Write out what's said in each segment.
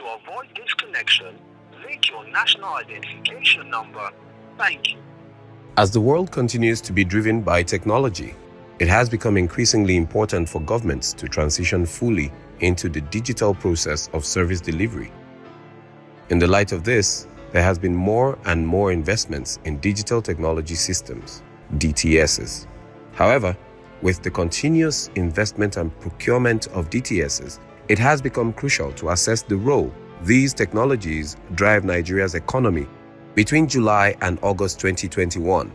To avoid disconnection, link your national identification number. Thank you. As the world continues to be driven by technology, it has become increasingly important for governments to transition fully into the digital process of service delivery. In the light of this, there has been more and more investments in digital technology systems, DTSs. However, with the continuous investment and procurement of DTSs, it has become crucial to assess the role these technologies drive Nigeria's economy. Between July and August 2021,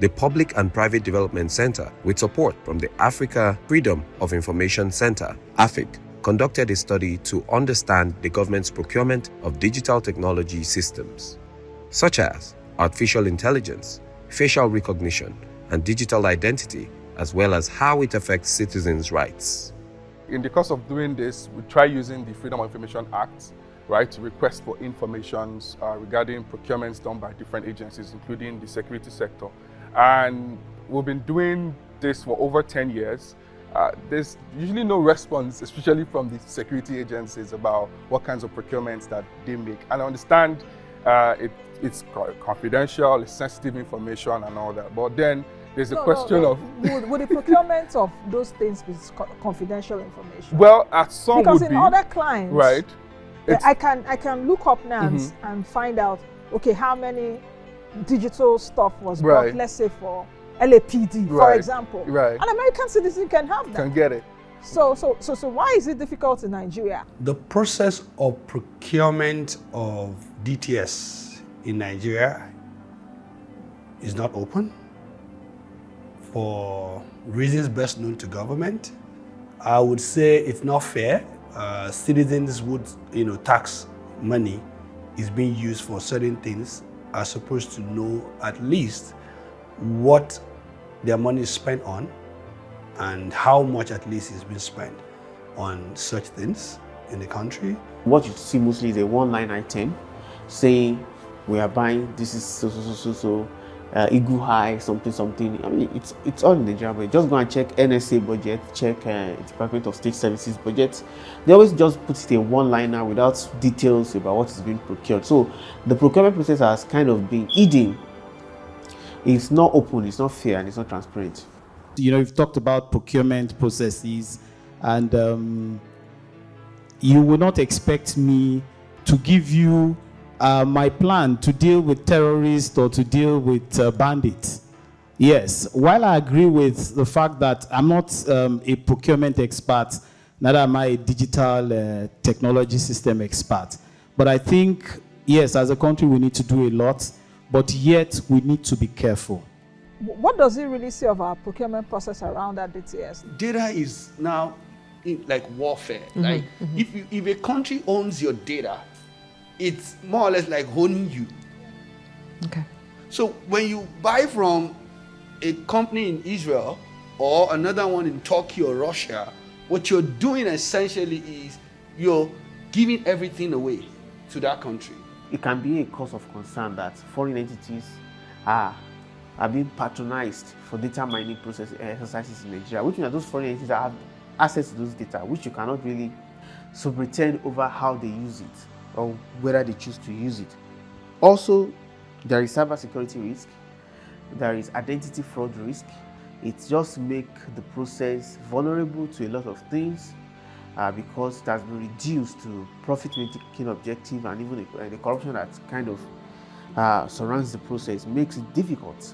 the Public and Private Development Center, with support from the Africa Freedom of Information Center, AFIC, conducted a study to understand the government's procurement of digital technology systems, such as artificial intelligence, facial recognition, and digital identity, as well as how it affects citizens' rights. In the course of doing this, we try using the Freedom of Information Act, right, to request for information regarding procurements done by different agencies, including the security sector. And we've been doing this for over 10 years. There's usually no response, especially from the security agencies, about what kinds of procurements that they make. And I understand it's confidential, it's sensitive information and all that. But then there's a question of... Would the procurement of those things be confidential information? Well, at some because would in other clients, right, I can look up now and find out, okay, how many digital stuff was bought, let's say for LAPD, for example. Right. An American citizen can have that. Can get it. So why is it difficult in Nigeria? The process of procurement of DTS in Nigeria is not open for reasons best known to government. I would say it's not fair. Citizens would, tax money is being used for certain things, are supposed to know at least what their money is spent on and how much at least is being spent on such things in the country. What you see mostly is a one-line item saying we are buying, this is so, Eagle High, something. I mean, it's all in Nigeria, but just go and check NSA budget, check Department of State Services budget. They always just put it in one-liner without details about what is being procured. So the procurement process has kind of been hidden. It's not open, it's not fair, and it's not transparent. You've talked about procurement processes, and you will not expect me to give you my plan to deal with terrorists or to deal with bandits. Yes, while I agree with the fact that I'm not a procurement expert, neither am I a digital technology system expert, but I think, yes, as a country we need to do a lot, but yet we need to be careful. What does it really say of our procurement process around that DTS? Data is now like warfare. If a country owns your data, it's more or less like owning you. Okay. So when you buy from a company in Israel or another one in Turkey or Russia, what you're doing essentially is you're giving everything away to that country. It can be a cause of concern that foreign entities are being patronized for data mining process exercises in Nigeria, which means that those foreign entities have access to those data, which you cannot really pretend over how they use it or whether they choose to use it. Also, there is cybersecurity risk, there is identity fraud risk. It just makes the process vulnerable to a lot of things because it has been reduced to profit-making objective, and even the corruption that kind of surrounds the process makes it difficult.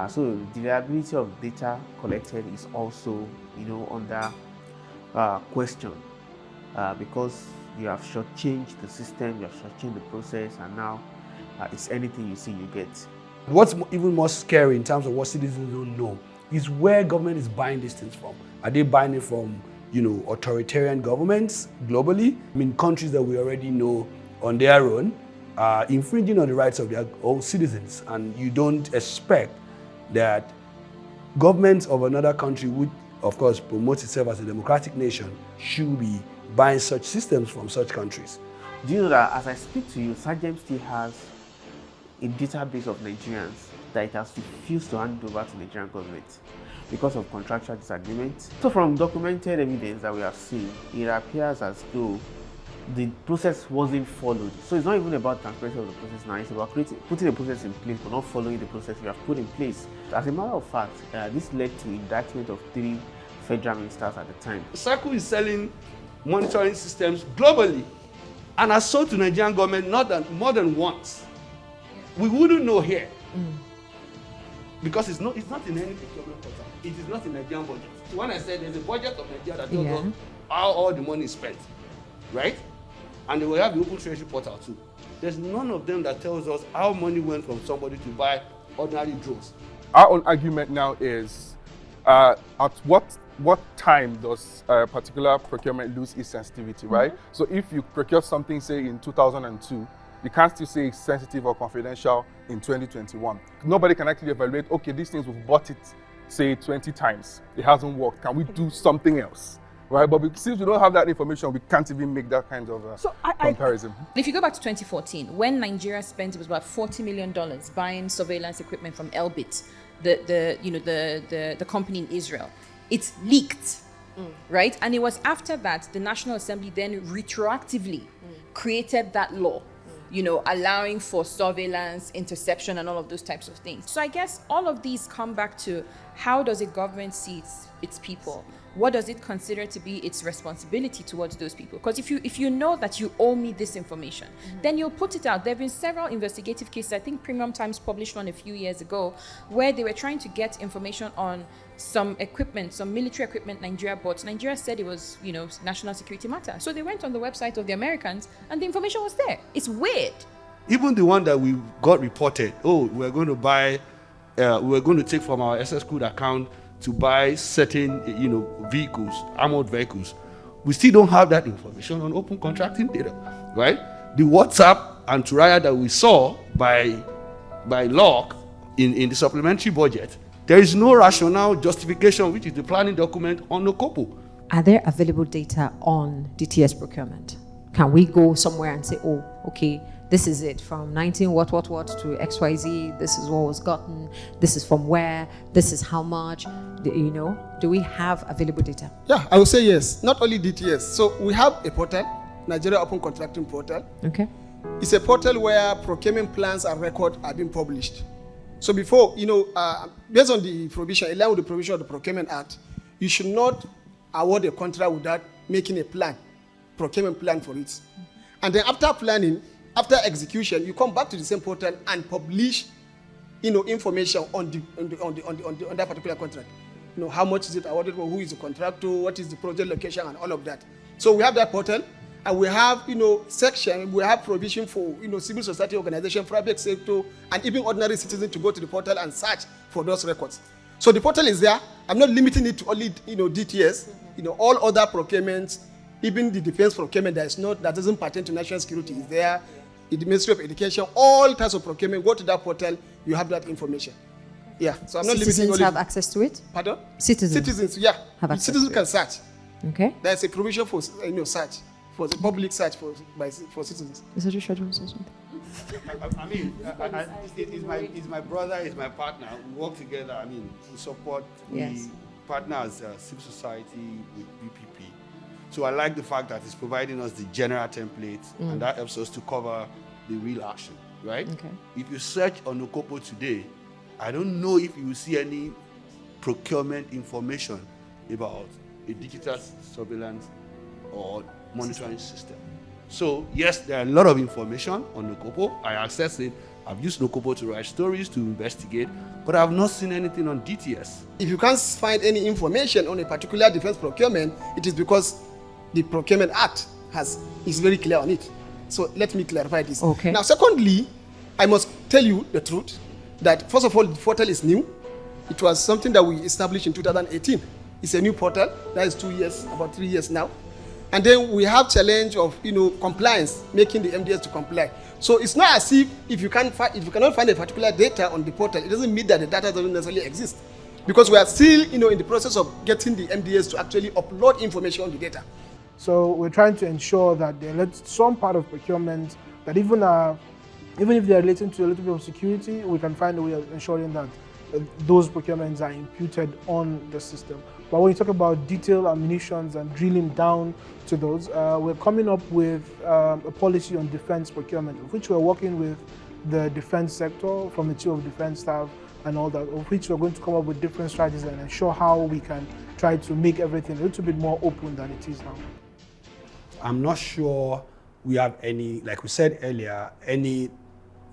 So the reliability of data collected is also, under question because you have shortchanged the system, you have shortchanged the process, and now it's anything you see, you get. What's even more scary in terms of what citizens don't know is where government is buying these things from. Are they buying it from, authoritarian governments globally? I mean, countries that we already know on their own are infringing on the rights of their own citizens, and you don't expect that governments of another country would, of course, promote itself as a democratic nation, should be buying such systems from such countries. Do you know that as I speak to you, Sagem still has a database of Nigerians that it has refused to hand over to the Nigerian government because of contractual disagreements? So from documented evidence that we have seen, it appears as though the process wasn't followed. So it's not even about transparency of the process now, it's about putting a process in place but not following the process you have put in place. As a matter of fact, this led to indictment of 3 federal ministers at the time. Circle is selling monitoring systems globally and has sold to Nigerian government more than once. We wouldn't know here because it's not in any procurement portal. It is not in Nigerian budget. So when I said there's a budget of Nigeria that tells us how all the money is spent, right? And they will have the open treasury portal too. There's none of them that tells us how money went from somebody to buy ordinary drones. Our own argument now is at what time does a particular procurement lose its sensitivity, right? So if you procure something, say in 2002, you can't still say it's sensitive or confidential in 2021. Nobody can actually evaluate, okay, these things, we've bought it, say 20 times. It hasn't worked. Can we do something else? Right, but since we don't have that information, we can't even make that kind of comparison. If you go back to 2014, when Nigeria spent, it was about $40 million buying surveillance equipment from Elbit, the company in Israel. It leaked, right? And it was after that the National Assembly then retroactively created that law, allowing for surveillance, interception, and all of those types of things. So I guess all of these come back to how does a government see its people? What does it consider to be its responsibility towards those people? Because if you know that you owe me this information, then you'll put it out. There have been several investigative cases. I think Premium Times published one a few years ago where they were trying to get information on some equipment, some military equipment Nigeria bought. Nigeria said it was, national security matter. So they went on the website of the Americans and the information was there. It's weird. Even the one that we got reported, we're going to take from our SS Code account to buy certain, vehicles, armored vehicles. We still don't have that information on open contracting data, right? The WhatsApp and Turaya that we saw by Locke in the supplementary budget, there is no rationale justification, which is the planning document on Nokopo. Are there available data on DTS procurement? Can we go somewhere and say, okay, this is it from 19 what to XYZ, this is what was gotten, this is from where, this is how much, do we have available data? Yeah, I would say yes, not only DTS. So we have a portal, Nigeria Open Contracting Portal. Okay. It's a portal where procurement plans and records are being published. So before, based on the provision, along with the provision of the Procurement Act, you should not award a contract without making a plan, procurement plan for it. And then after planning, after execution, you come back to the same portal and publish, information on that particular contract. How much is it awarded for, who is the contractor, what is the project location, and all of that. So we have that portal, and we have, section, we have provision for, civil society organization, private sector, and even ordinary citizens to go to the portal and search for those records. So the portal is there. I'm not limiting it to only, DTS. All other procurements, even the defense procurement that doesn't pertain to national security is there. The Ministry of Education, all types of procurement, go to that portal, you have that information. Yeah, so I'm not limiting. Citizens have access to it? Pardon? Citizens, yeah. Have access. Citizens can search. Okay. There's a provision for search, for the public search for citizens. Is that your schedule or something? He's my brother, he's my partner. We work together. We support, we partner as civil society with BPP. So I like the fact that it's providing us the general template, and that helps us to cover the real action, right? Okay. If you search on Nokopo today, I don't know if you will see any procurement information about a digital surveillance or monitoring system. So yes, there are a lot of information on Nokopo. I access it. I've used Nokopo to write stories, to investigate, but I've not seen anything on DTS. If you can't find any information on a particular defense procurement, it is because the Procurement Act is very clear on it. So let me clarify this. Okay. Now, secondly, I must tell you the truth that first of all, the portal is new. It was something that we established in 2018. It's a new portal. That is 2 years, about 3 years now. And then we have challenge of compliance, making the MDS to comply. So it's not as if you cannot find a particular data on the portal, it doesn't mean that the data doesn't necessarily exist, because we are still in the process of getting the MDS to actually upload information on the data. So we're trying to ensure that there is some part of procurement that even if they're relating to a little bit of security, we can find a way of ensuring that those procurements are imputed on the system. But when you talk about detailed ammunitions and drilling down to those, we're coming up with a policy on defense procurement, of which we're working with the defense sector from the Chief of Defense Staff and all that, of which we're going to come up with different strategies and ensure how we can try to make everything a little bit more open than it is now. I'm not sure we have any, like we said earlier, any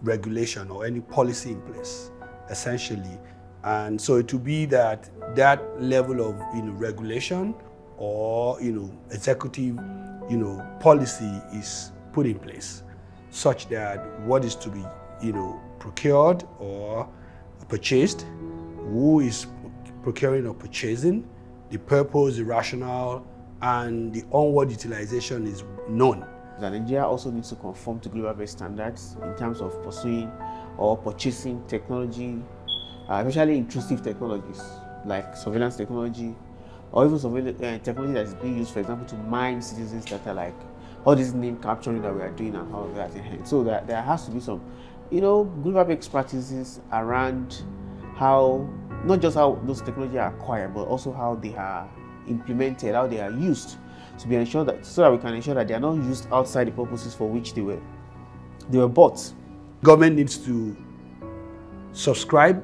regulation or any policy in place, essentially. And so it will be that level of regulation or executive policy is put in place, such that what is to be procured or purchased, who is procuring or purchasing, the purpose, the rationale, and the onward utilization is known. Nigeria also needs to conform to global-based standards in terms of pursuing or purchasing technology, especially intrusive technologies like surveillance technology, or even technology that is being used, for example, to mine citizens' data, like all this name capturing that we are doing and all of that. So there has to be some, global-based practices around how, not just how those technologies are acquired, but also how they are implemented, how they are used, to be ensured that, so that we can ensure that they are not used outside the purposes for which they were bought. Government needs to subscribe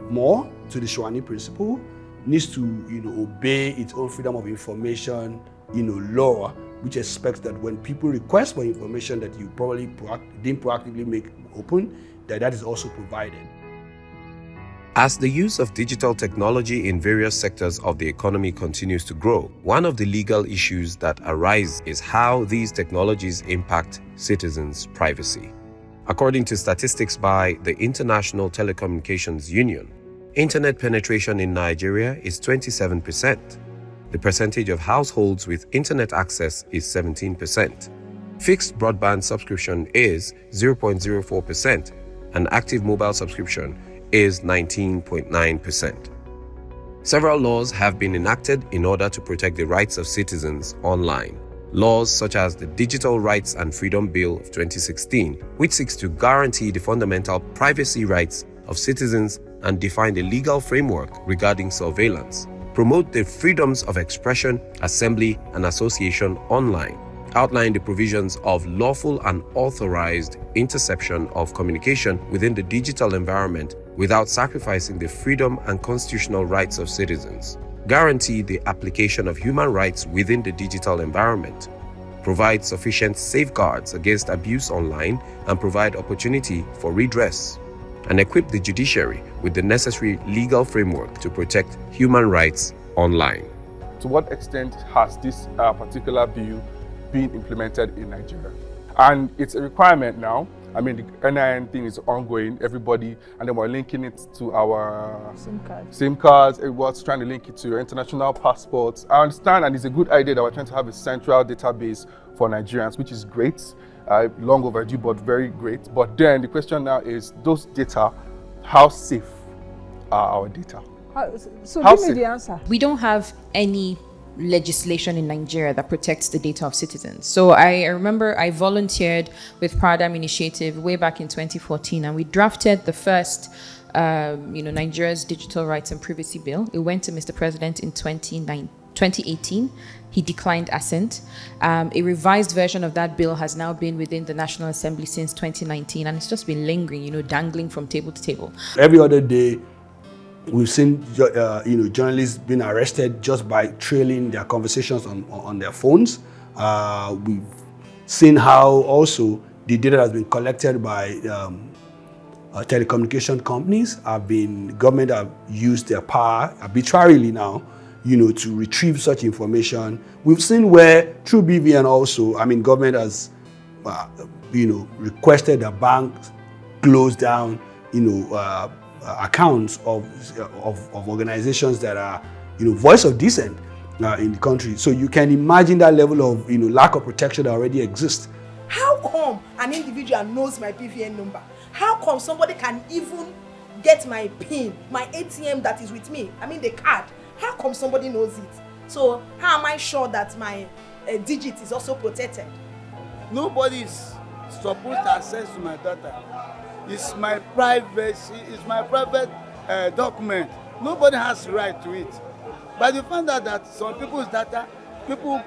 more to the Shawani principle, needs to obey its own freedom of information law, which expects that when people request for information that you probably didn't proactively make open, that is also provided. As the use of digital technology in various sectors of the economy continues to grow, one of the legal issues that arise is how these technologies impact citizens' privacy. According to statistics by the International Telecommunications Union, internet penetration in Nigeria is 27%. The percentage of households with internet access is 17%. Fixed broadband subscription is 0.04%, and active mobile subscription is 19.9%. Several laws have been enacted in order to protect the rights of citizens online. Laws such as the Digital Rights and Freedom Bill of 2016, which seeks to guarantee the fundamental privacy rights of citizens and define the legal framework regarding surveillance, promote the freedoms of expression, assembly, and association online, outline the provisions of lawful and authorized interception of communication within the digital environment without sacrificing the freedom and constitutional rights of citizens, guarantee the application of human rights within the digital environment, provide sufficient safeguards against abuse online, and provide opportunity for redress, and equip the judiciary with the necessary legal framework to protect human rights online. To what extent has this particular bill been implemented in Nigeria? And it's a requirement now. I mean, the NIN thing is ongoing, everybody, and then we're linking it to our SIM cards. Everyone's trying to link it to your international passports. I understand, and it's a good idea that we're trying to have a central database for Nigerians, which is great, long overdue, but very great. But then the question now is, those data, how safe are our data? So give me the answer. We don't have any legislation in Nigeria that protects the data of citizens. So I remember I volunteered with Paradigm Initiative way back in 2014, and we drafted the first Nigeria's Digital Rights and Privacy Bill. It went to Mr. President in 2018. He declined assent. A revised version of that bill has now been within the National Assembly since 2019, and it's just been lingering, dangling from table to table. Every other day, we've seen journalists being arrested just by trailing their conversations on their phones. We've seen how also the data has been collected by telecommunication companies. Government have used their power arbitrarily now, to retrieve such information. We've seen where through BVN also, government has, requested that banks close down, accounts of organizations that are, voice of dissent in the country. So you can imagine that level of, lack of protection that already exists. How come an individual knows my BVN number? How come somebody can even get my PIN, my ATM that is with me? The card. How come somebody knows it? So how am I sure that my digit is also protected? Nobody is supposed to access to my data. It's my privacy, it's my private document. Nobody has right to it. But you find out that some people's data, people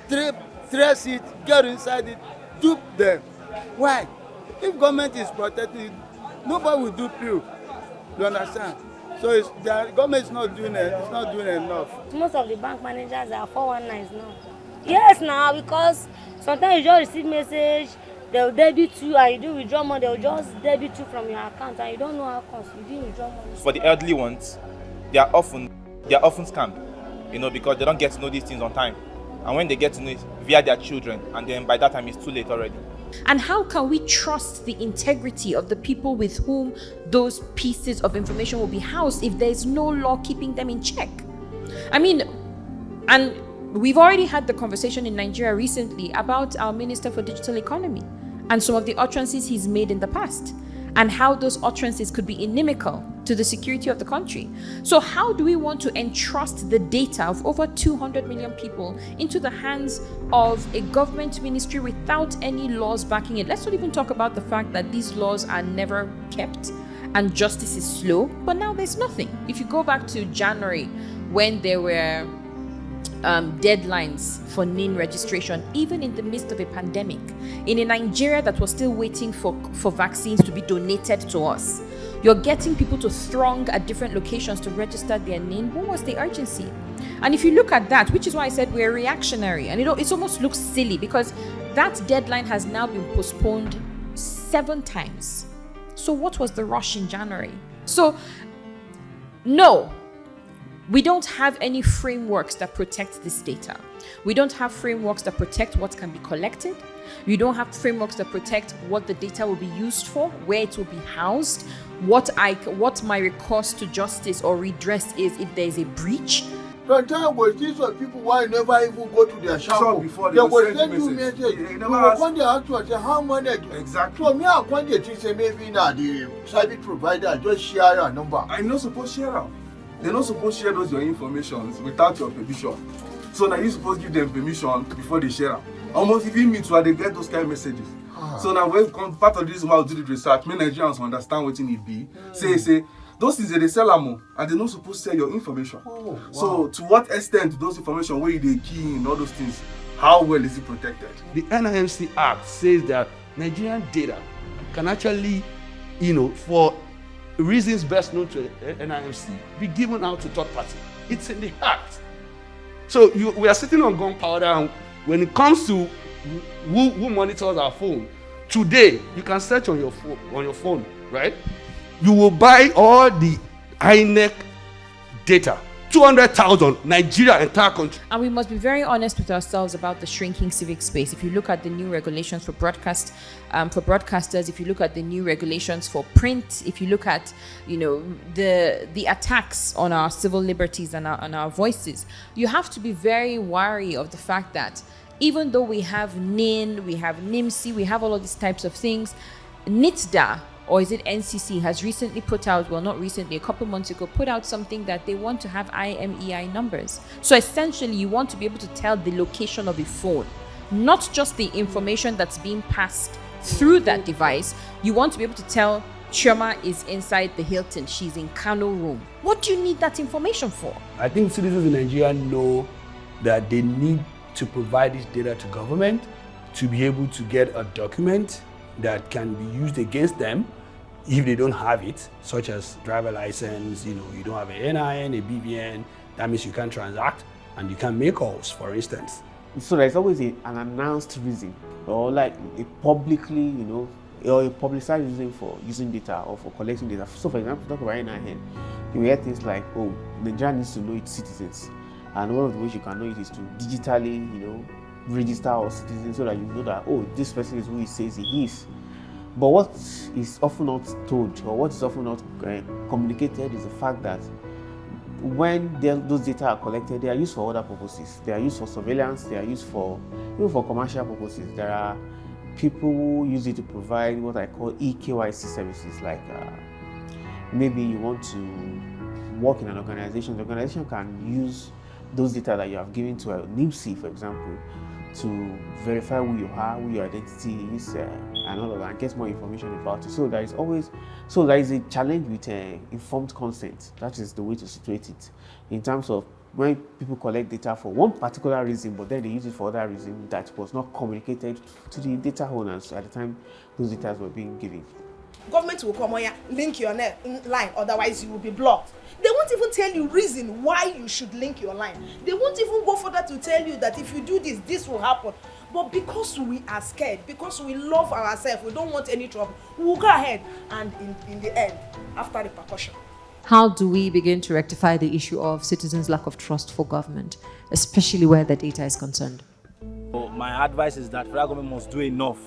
trace it, get inside it, dupe them. Why? If government is protecting it, nobody will dupe you. You understand? So the government is not doing it. It's not doing enough. Most of the bank managers are 419s now. Yes, now because sometimes you just receive message, they'll debit you, and you do withdraw money. They'll just debit you from your account, and you don't know how comes you didn't withdraw money. For the elderly ones, they are often scammed, because they don't get to know these things on time, and when they get to know it via their children, and then by that time it's too late already. And how can we trust the integrity of the people with whom those pieces of information will be housed if there's no law keeping them in check? I mean, and we've already had the conversation in Nigeria recently about our Minister for Digital Economy and some of the utterances he's made in the past, and how those utterances could be inimical to the security of the country. So how do we want to entrust the data of over 200 million people into the hands of a government ministry without any laws backing it? Let's not even talk about the fact that these laws are never kept and justice is slow, but now there's nothing. If you go back to January, when there were deadlines for NIN registration, even in the midst of a pandemic, in a Nigeria that was still waiting for vaccines to be donated to us, you're getting people to throng at different locations to register their NIN. What was the urgency? And if you look at that, which is why I said we're reactionary, and it almost looks silly because that deadline has now been postponed 7 times. So what was the rush in January? So no, we don't have any frameworks that protect this data. We don't have frameworks that protect what can be collected. We don't have frameworks that protect what the data will be used for, where it will be housed, what my recourse to justice or redress is if there is a breach. Sometimes we see some people why never even go to their shop before they will send you message. You will come there actually say how many. Exactly. So me I come there to say maybe now the service provider just share your number. I'm not supposed to share them. They're not supposed to share those your information without your permission. So now you're supposed to give them permission before they share them. Almost even me too, they get those kind of messages. So now when part of this while do the research, many Nigerians understand what it be. Say those things they sell them and they're not supposed to sell your information. Wow. So to what extent those information where they key in all those things, how well is it protected? The NIMC Act says that Nigerian data can actually, for reasons best known to NIMC, be given out to third party. It's in the act. So we are sitting on gunpowder, and when it comes to who monitors our phone, today you can search on your phone, right? You will buy all the INEC data. 200,000, Nigeria, entire country. And we must be very honest with ourselves about the shrinking civic space. If you look at the new regulations for broadcasters, if you look at the new regulations for print, if you look at, the attacks on our civil liberties and our voices, you have to be very wary of the fact that even though we have NIN, we have NIMC, we have all of these types of things, NITDA, or is it NCC, has recently put out, well, not recently, a couple months ago, put out something that they want to have IMEI numbers. So essentially, you want to be able to tell the location of a phone, not just the information that's being passed through that device. You want to be able to tell Chioma is inside the Hilton, she's in Kano room. What do you need that information for? I think citizens in Nigeria know that they need to provide this data to government to be able to get a document that can be used against them if they don't have it, such as driver license, you don't have a NIN, a BVN, that means you can't transact and you can't make calls, for instance. So there's always an announced reason, or like a publicly, or a publicized reason for using data or for collecting data. So for example, talk about NIN, you hear things like, Nigeria needs to know its citizens. And one of the ways you can know it is to digitally, register our citizens so that you know that, this person is who he says he is. But what is often not told, or what is often not communicated, is the fact that when those data are collected, they are used for other purposes. They are used for surveillance, they are used for even for commercial purposes. There are people who use it to provide what I call eKYC services, like maybe you want to work in an organization. The organization can use those data that you have given to a NIMC, for example, to verify who you are, who your identity is, and all of that, and get more information about it. So there is a challenge with informed consent. That is the way to situate it, in terms of when people collect data for one particular reason, but then they use it for other reason that was not communicated to the data owners at the time those data were being given. Government will come here, link your line, otherwise you will be blocked. They won't even tell you reason why you should link your line. They won't even go further to tell you that if you do this, this will happen. But because we are scared, because we love ourselves, we don't want any trouble, we will go ahead and in the end, after repercussion. How do we begin to rectify the issue of citizens' lack of trust for government, especially where the data is concerned? My advice is that federal government must do enough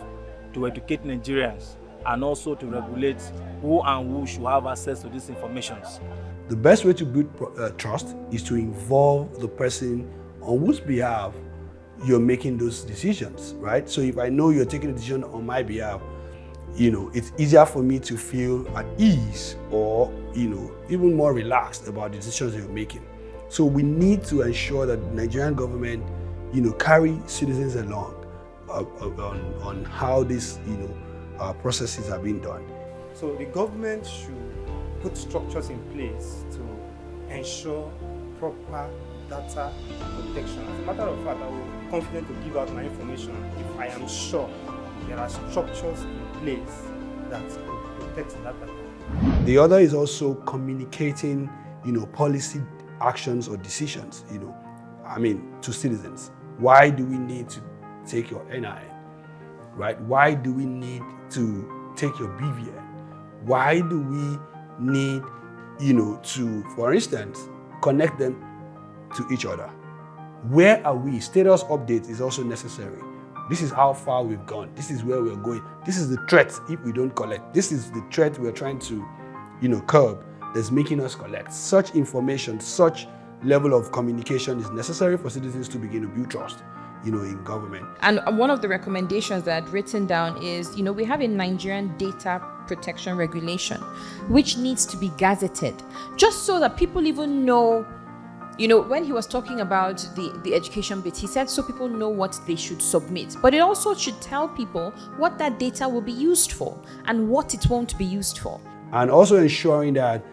to educate Nigerians and also to regulate who should have access to these informations. The best way to build trust is to involve the person on whose behalf you're making those decisions, right? So if I know you're taking a decision on my behalf, it's easier for me to feel at ease or, even more relaxed about the decisions you're making. So we need to ensure that the Nigerian government, carry citizens along on how these, processes are being done. So the government should put structures in place to ensure proper data protection. As a matter of fact, I will be confident to give out my information if I am sure there are structures in place that will protect that data. The other is also communicating, policy actions or decisions, to citizens. Why do we need to take your NIN, right? Why do we need to take your BVN? Why do we need, to, for instance, connect them to each other? Where are we? Status update is also necessary. This is how far we've gone. This is where we're going. This is the threat if we don't collect. This is the threat we're trying to, curb that's making us collect. Such information, such level of communication is necessary for citizens to begin to build trust, in government. And one of the recommendations that I'd written down is, we have a Nigerian data protection regulation, which needs to be gazetted, just so that people even know. When he was talking about the education bit, he said so people know what they should submit. But it also should tell people what that data will be used for and what it won't be used for. And also ensuring that,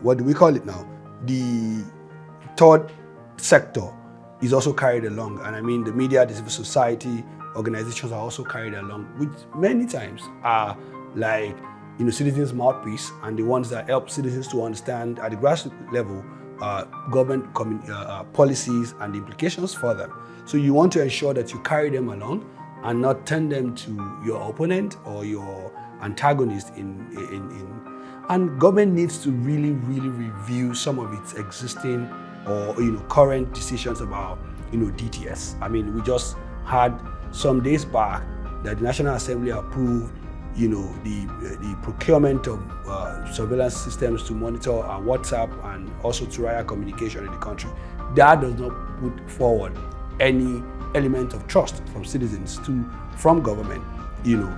what do we call it now? The third sector is also carried along. And I mean, the media, the civil society, organizations are also carried along, which many times are like, citizens' mouthpiece and the ones that help citizens to understand at the grassroots level government policies and the implications for them. So you want to ensure that you carry them along and not turn them to your opponent or your antagonist and government needs to really, really review some of its existing or current decisions about DTS. I mean, we just had some days back that the National Assembly approved the procurement of surveillance systems to monitor WhatsApp and also to riot communication in the country. That does not put forward any element of trust from citizens from government.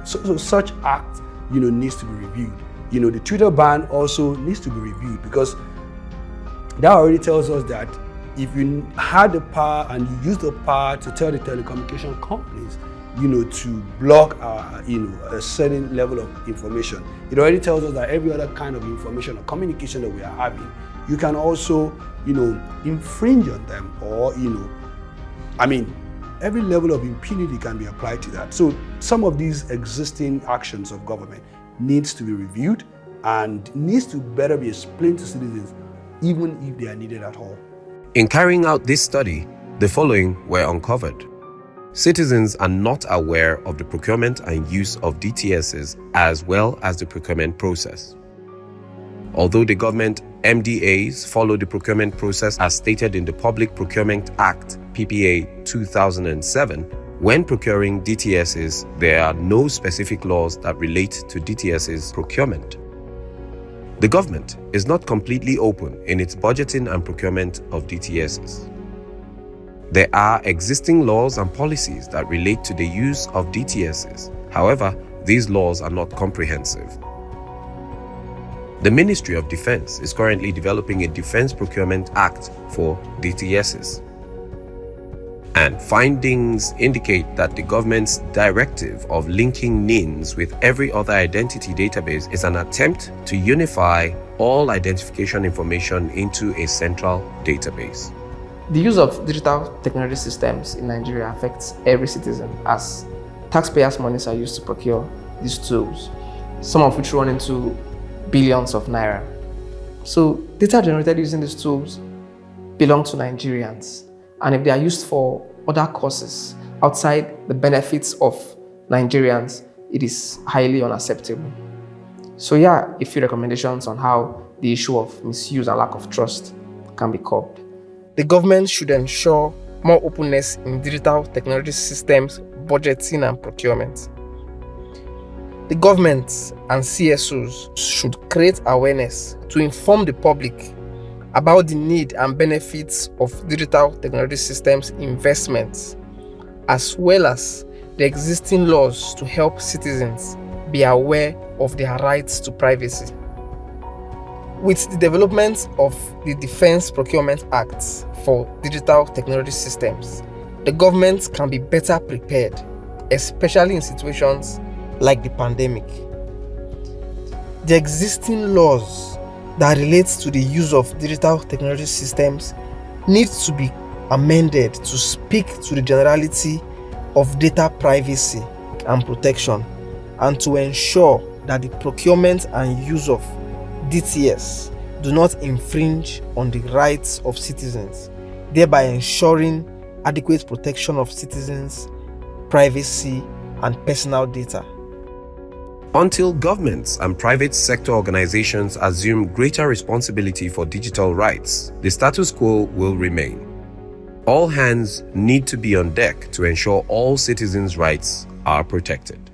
So such act needs to be reviewed. The Twitter ban also needs to be reviewed because that already tells us that if you had the power and you use the power to tell the telecommunication companies to block a certain level of information. It already tells us that every other kind of information or communication that we are having, you can also, infringe on them or, every level of impunity can be applied to that. So some of these existing actions of government needs to be reviewed and needs to better be explained to citizens, even if they are needed at all. In carrying out this study, the following were uncovered. Citizens are not aware of the procurement and use of DTSs as well as the procurement process. Although the government MDAs follow the procurement process as stated in the Public Procurement Act, PPA 2007, when procuring DTSs, there are no specific laws that relate to DTSs procurement. The government is not completely open in its budgeting and procurement of DTSs. There are existing laws and policies that relate to the use of DTSs. However, these laws are not comprehensive. The Ministry of Defense is currently developing a Defense Procurement Act for DTSs. And findings indicate that the government's directive of linking NINs with every other identity database is an attempt to unify all identification information into a central database. The use of digital technology systems in Nigeria affects every citizen, as taxpayers' monies are used to procure these tools, some of which run into billions of naira. So data generated using these tools belong to Nigerians, and if they are used for other causes outside the benefits of Nigerians, it is highly unacceptable. So yeah, a few recommendations on how the issue of misuse and lack of trust can be curbed. The government should ensure more openness in digital technology systems, budgeting and procurement. The government and CSOs should create awareness to inform the public about the need and benefits of digital technology systems investments, as well as the existing laws to help citizens be aware of their rights to privacy. With the development of the Defense Procurement Act for digital technology systems, the government can be better prepared, especially in situations like the pandemic. The existing laws that relates to the use of digital technology systems needs to be amended to speak to the generality of data privacy and protection, and to ensure that the procurement and use of DTS do not infringe on the rights of citizens, thereby ensuring adequate protection of citizens' privacy and personal data. Until governments and private sector organizations assume greater responsibility for digital rights, the status quo will remain. All hands need to be on deck to ensure all citizens' rights are protected.